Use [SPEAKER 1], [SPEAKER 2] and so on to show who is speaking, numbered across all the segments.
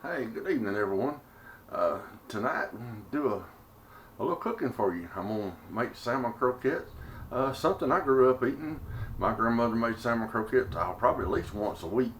[SPEAKER 1] Hey, good evening, everyone. Tonight, I'm gonna do a little cooking for you. I'm gonna make salmon croquettes. Something I grew up eating. My grandmother made salmon croquettes probably at least once a week.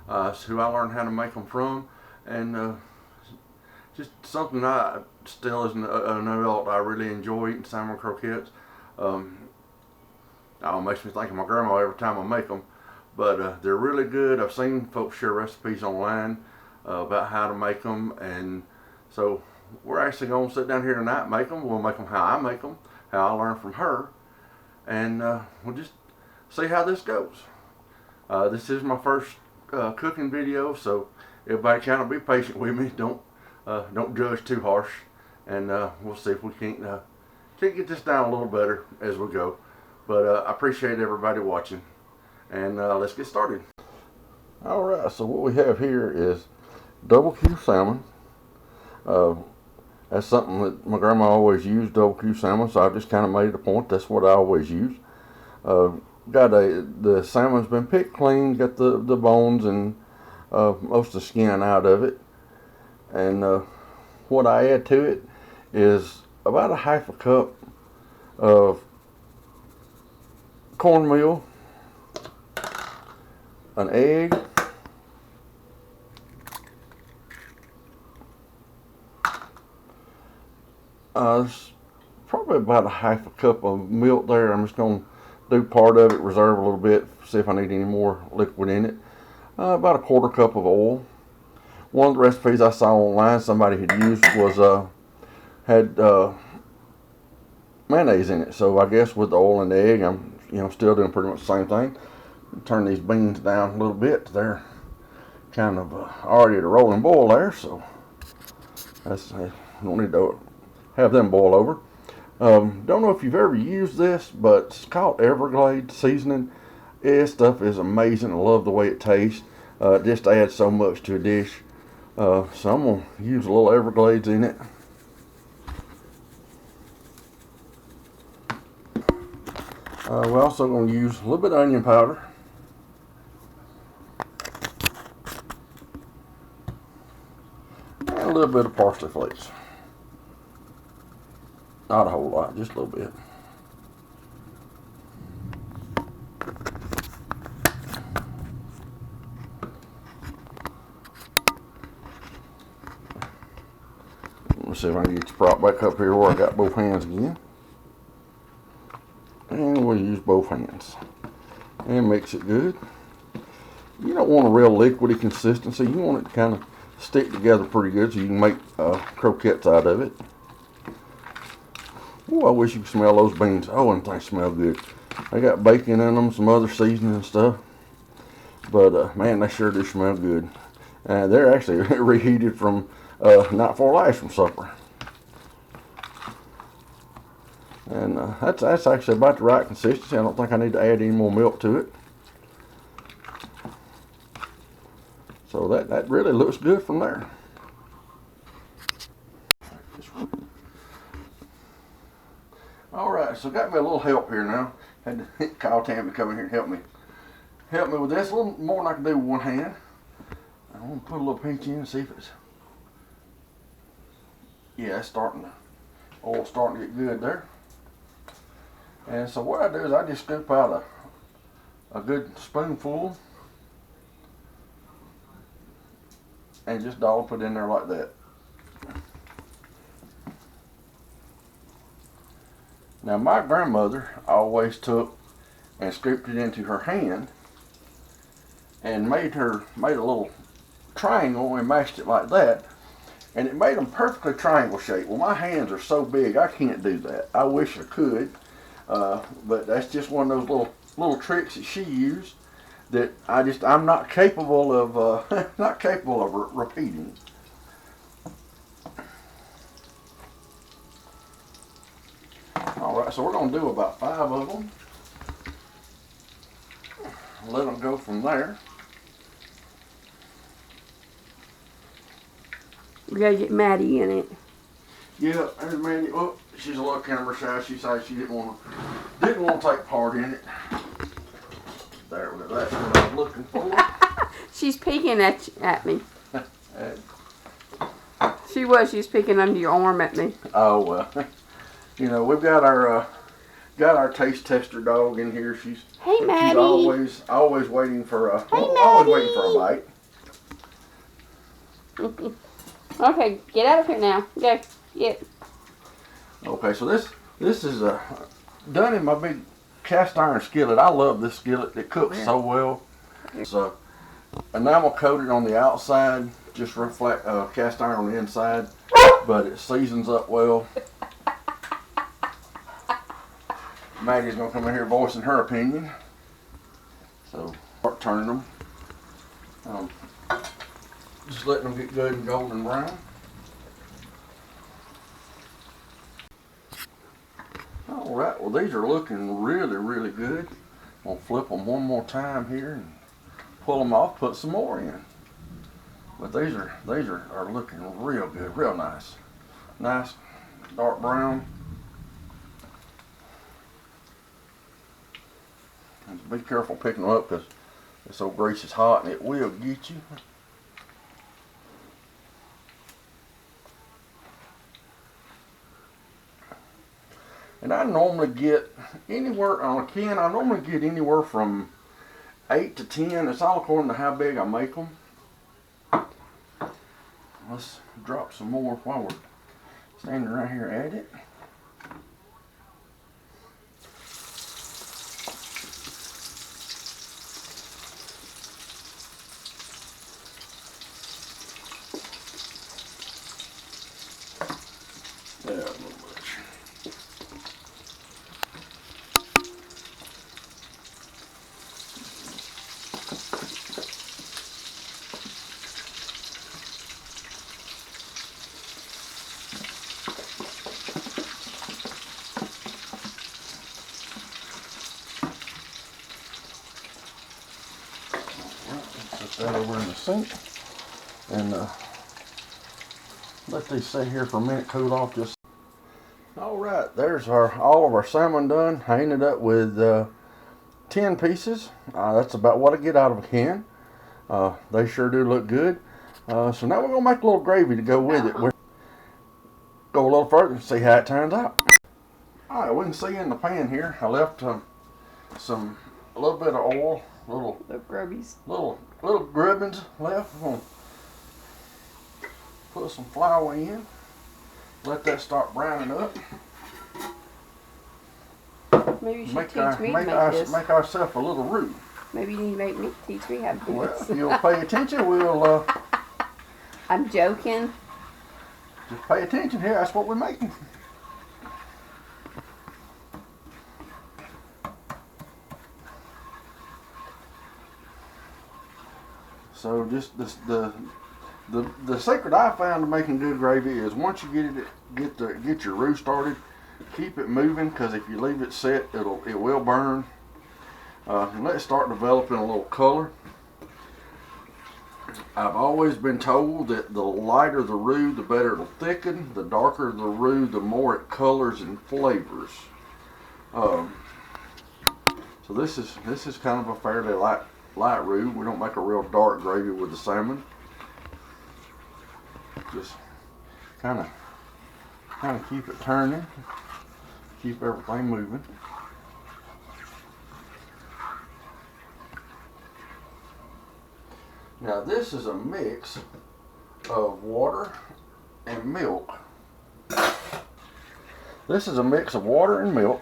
[SPEAKER 1] It's who I learned how to make them from, and just something I still as an adult I really enjoy eating salmon croquettes. Um, it makes me think of my grandma every time I make them, but they're really good. I've seen folks share recipes online about how to make them, and so we're actually going to sit down here tonight and make them. We'll make them how I make them, how I learned from her, and we'll just see how this goes. This is my first cooking video, so everybody kind of be patient with me. Don't judge too harsh, and we'll see if we can't get this down a little better as we go. But I appreciate everybody watching, and let's get started. All right, so what we have here is double Q salmon. That's something that my grandma always used, double Q salmon, so I just kind of made it a point. That's what I always use. The salmon's been picked clean, got the bones and most of the skin out of it. And what I add to it is about a half a cup of cornmeal, an egg, probably about a half a cup of milk there. I'm just going to do part of it, reserve a little bit, see if I need any more liquid in it. About a quarter cup of oil. One of the recipes I saw online somebody had used was had mayonnaise in it. So I guess with the oil and the egg, I'm still doing pretty much the same thing. Turn these beans down a little bit. They're kind of already at a rolling boil there, so I don't need to have them boil over. Don't know if you've ever used this, but it's called Everglades seasoning. This stuff is amazing. I love the way it tastes. It just adds so much to a dish. So I'm going to use a little Everglades in it. We're also going to use a little bit of onion powder. And a little bit of parsley flakes. Not a whole lot, just a little bit. Let's see if I can get the prop back up here where I got both hands again. And we'll use both hands. And mix it good. You don't want a real liquidy consistency. You want it to kind of stick together pretty good so you can make croquettes out of it. Oh, I wish you could smell those beans. Oh, and they smell good. They got bacon in them, some other seasoning and stuff. But, man, they sure do smell good. They're actually reheated from night before last from supper. And that's actually about the right consistency. I don't think I need to add any more milk to it. So that really looks good from there. Alright, so got me a little help here now. Had to call Tammy to come in here and help me. Help me with this a little more than I can do with one hand. I'm going to put a little pinch in and see if it's... Yeah, it's oil's starting to get good there. And so what I do is I just scoop out a good spoonful and just dollop it in there like that. Now my grandmother always took and scooped it into her hand and made a little triangle and mashed it like that, and it made them perfectly triangle shaped. Well, my hands are so big I can't do that. I wish I could, but that's just one of those little tricks that she used that I'm not capable of repeating. Alright, so we're going to do about 5 of them. Let them go from there.
[SPEAKER 2] We gotta get Maddie in it.
[SPEAKER 1] Yeah, there's Maddie. Oh, she's a little camera shy. She said she didn't want to take part in it. There, that's what I was looking for.
[SPEAKER 2] She's peeking at me. She was picking under your arm at me.
[SPEAKER 1] Oh well, you know we've got our taste tester dog in here. She's
[SPEAKER 2] Maddie.
[SPEAKER 1] always waiting for a
[SPEAKER 2] Hey,
[SPEAKER 1] always waiting for a bite.
[SPEAKER 2] Okay, get out of here now. Go. Get.
[SPEAKER 1] Okay, so this is done in my big cast iron skillet. I love this skillet. It cooks so well. It's enamel coated on the outside, just reflect cast iron on the inside, but it seasons up well. Maggie's gonna come in here voicing her opinion. So start turning them. Just letting them get good and golden brown. All right, well these are looking really, really good. I'm gonna flip them one more time here and pull them off, put some more in. But these are looking real good, real nice. Nice dark brown. And be careful picking them up because this old grease is hot and it will get you. And I normally get anywhere on a can. I normally get anywhere from 8 to 10. It's all according to how big I make them. Let's drop some more while we're standing right here at it. Yeah, a little much. Put that over in the sink and let these sit here for a minute, cool off just. All right, there's all of our salmon done. I ended up with 10 pieces. That's about what I get out of a can. They sure do look good. So now we're gonna make a little gravy to go with it. We'll go a little further and see how it turns out. All right, we can see in the pan here, I left a little bit of oil, little grubbins left. I'm gonna put some flour in. Let that start browning up.
[SPEAKER 2] Maybe you should teach me to make this.
[SPEAKER 1] Make ourselves a little roux.
[SPEAKER 2] Maybe you need to teach me how to do
[SPEAKER 1] Well,
[SPEAKER 2] this.
[SPEAKER 1] if you'll pay attention, we'll.
[SPEAKER 2] I'm joking.
[SPEAKER 1] Just pay attention here. That's what we're making. So just the secret I found to making good gravy is once you get your roux started, keep it moving because if you leave it set, it will burn. And let it start developing a little color. I've always been told that the lighter the roux, the better it'll thicken. The darker the roux, the more it colors and flavors. So this is kind of a fairly light roux. We don't make a real dark gravy with the salmon. Just kind of keep it turning, keep everything moving. Now this is a mix of water and milk. This is a mix of water and milk,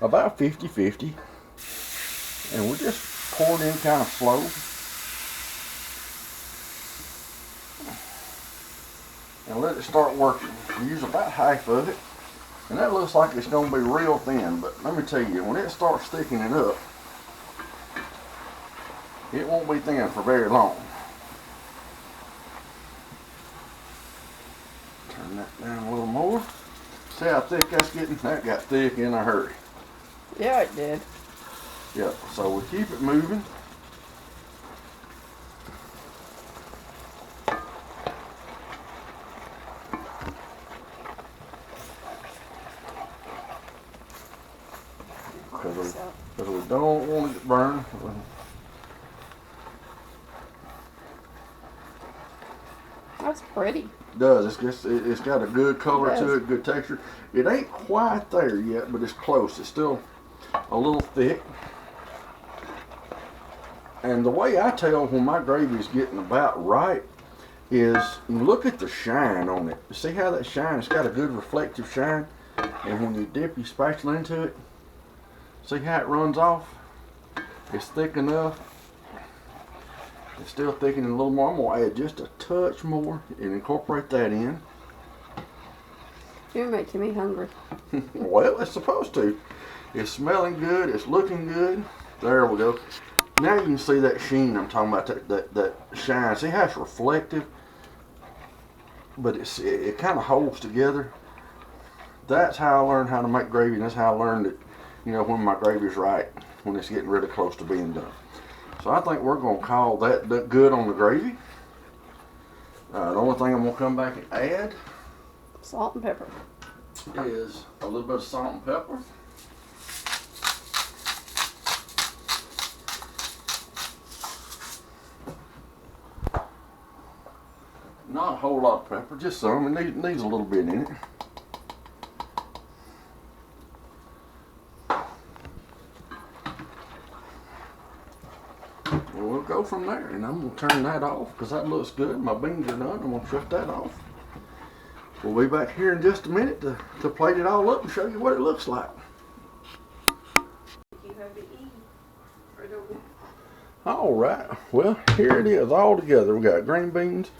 [SPEAKER 1] about 50-50, and we're just pouring in kind of slow. And let it start working. We use about half of it. And that looks like it's going to be real thin, but let me tell you, when it starts thickening up, it won't be thin for very long. Turn that down a little more. See how thick that's getting? That got thick in a hurry.
[SPEAKER 2] Yeah, it did.
[SPEAKER 1] Yep, so we keep it moving. Because we don't want it to burn.
[SPEAKER 2] That's pretty.
[SPEAKER 1] It does. It's got a good color to it, good texture. It ain't quite there yet, but it's close. It's still a little thick. And the way I tell when my gravy is getting about right is look at the shine on it. See how that shine? It's got a good reflective shine. And when you dip your spatula into it, see how it runs off? It's thick enough. It's still thickening a little more. I'm going to add just a touch more and incorporate that in.
[SPEAKER 2] You're making me hungry.
[SPEAKER 1] Well, it's supposed to. It's smelling good. It's looking good. There we go. Now you can see that sheen I'm talking about, that shine. See how it's reflective? But it kind of holds together. That's how I learned how to make gravy, and that's how I learned it, you know, when my gravy's right, when it's getting really close to being done. So I think we're going to call that good on the gravy. The only thing I'm going to come back and add
[SPEAKER 2] Salt and pepper.
[SPEAKER 1] is a little bit of salt and pepper. Not a whole lot of pepper, just some. It needs a little bit in it. And we'll go from there, and I'm going to turn that off because that looks good. My beans are done. I'm going to shut that off. We'll be back here in just a minute to plate it all up and show you what it looks like. All right, well, here it is all together. We got green beans,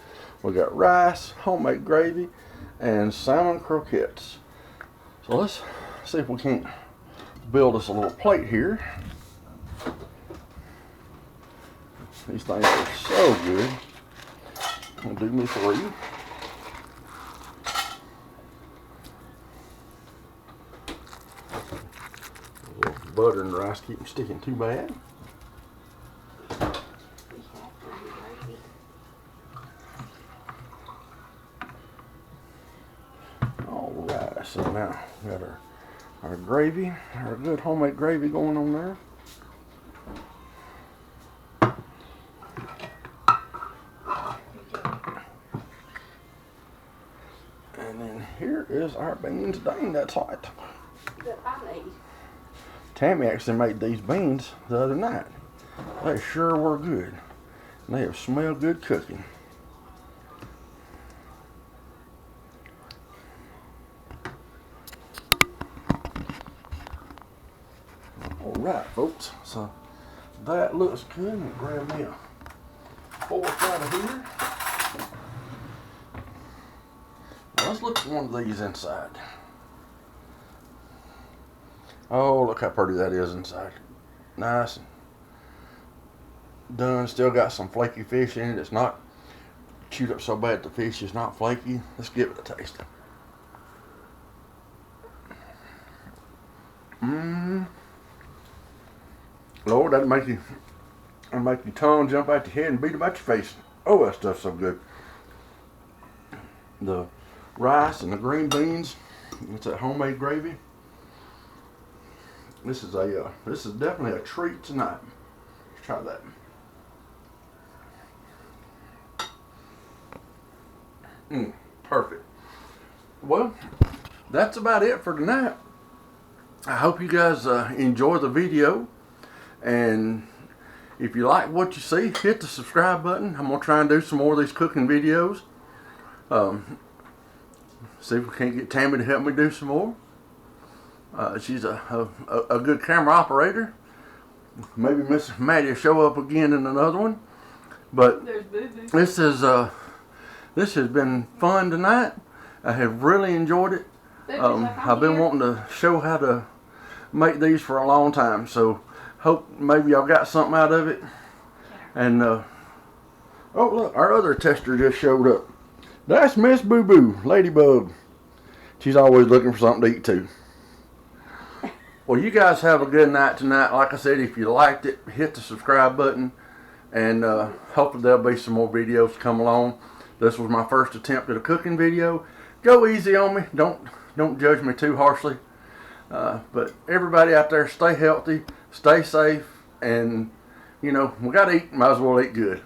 [SPEAKER 1] we got rice, homemade gravy, and salmon croquettes. So let's see if we can't build us a little plate here. These things are so good. I'll do me 3. A little butter and rice keep them sticking too bad. Alright, so now we got our gravy, our good homemade gravy going on there. And then here is our beans. Dang, that's hot.
[SPEAKER 2] That I made.
[SPEAKER 1] Tammy actually made these beans the other night. They sure were good. And they have smelled good cooking. Alright, folks. So that looks good. We'll grab me a fork out of here. Let's look at one of these inside. Oh, look how pretty that is inside. Nice and done. Still got some flaky fish in it. It's not chewed up so bad the fish is not flaky. Let's give it a taste. Lord, that'll make your tongue jump out your head and beat about your face. Oh, that stuff's so good. The rice and the green beans. It's that homemade gravy. This is definitely a treat tonight. Let's try that. Perfect. Well, that's about it for tonight. I hope you guys enjoy the video, and if you like what you see, hit the subscribe button. I'm gonna try and do some more of these cooking videos. See if we can't get Tammy to help me do some more. She's a good camera operator. Maybe Miss Maddie will show up again in another one. But this has been fun tonight. I have really enjoyed it. I've been wanting to show how to make these for a long time. So hope maybe y'all got something out of it. And oh look, our other tester just showed up. That's Miss Boo Boo, Ladybug. She's always looking for something to eat too. Well, you guys have a good night tonight. Like I said, if you liked it, hit the subscribe button. And hopefully there'll be some more videos to come along. This was my first attempt at a cooking video. Go easy on me. Don't judge me too harshly. But everybody out there, stay healthy, stay safe. And, you know, we got to eat. Might as well eat good.